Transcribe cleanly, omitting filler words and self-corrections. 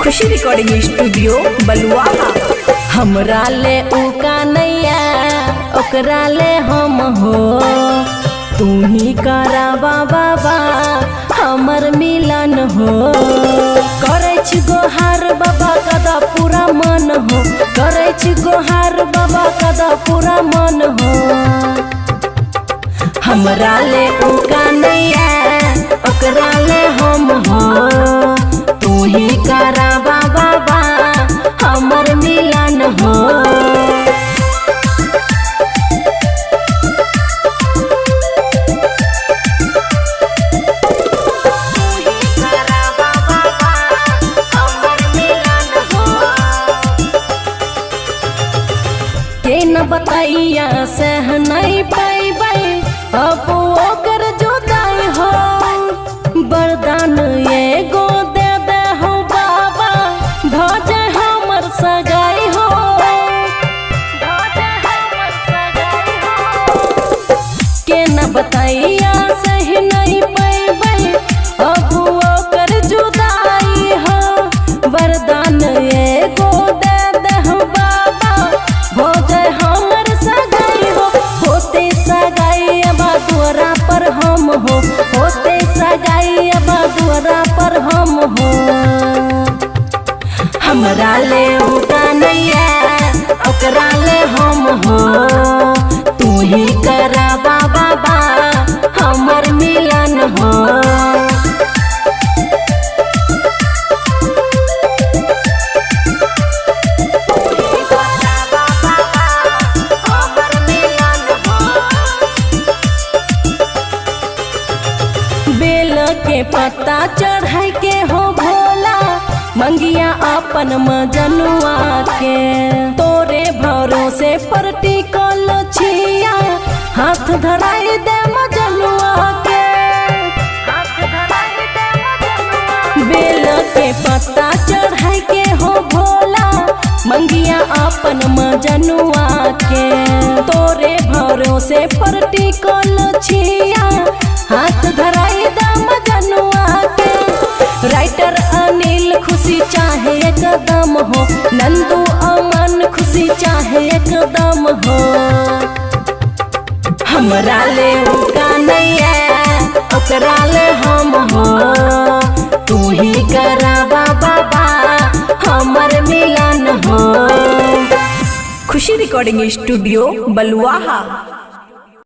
खुशी recording studio बलुआहा। हमरा ले उका नैया ओकरा ले हम हो, तू ही करावा बाबा हमर मिलन हो। करे छी गोहार बाबा कदा पूरा मन हो, करे छी गोहार बाबा कदा पूरा मन हो। हमरा ले उका नैया ओकरा ले हम हो, तू ही करावा बाबा हमर मिलन हो। के न बताइया सह नहीं पैबै अब ओकर जुदाई हो। वरदान एगो दे दे हो बाबा भजे हमर सगाई हो। के न बताइया सह नहीं पैबै अब ओकर जुदाई हो। वरदान एगो दे दे हो बाबा भजे हमर सगाई हो। होते सगाई अब द्वारा पर हम हो, होते सगाई अब द्वारा पर हम हो। हमरा ले उका नैया ओकरा ले हम हो, तू ही करावा बाबा हमर मिलन हो। बेल के पत्ता चढ़ाई के हो भोला मंगिया अपन मजनुआ के। तोरे भरोसे पर टिकल छिया हाथ धराई दे मजनुआ के। बेल के पत्ता चढ़ाई के हो भोला मंगिया अपन मजनुआ के। तोरे भरोसे पर टिकल छिया हाथ धराई दे मजनुआ के। राइटर अनिल खुशी चाहे एकदम हो, नंदू अमन खुशी चाहे एकदम हो। हमरा ले उका नैया ओकरा ले हम हो, तू ही करावा बाबा हमर मिलन हो। खुशी रिकॉर्डिंग स्टूडियो बलुआहा।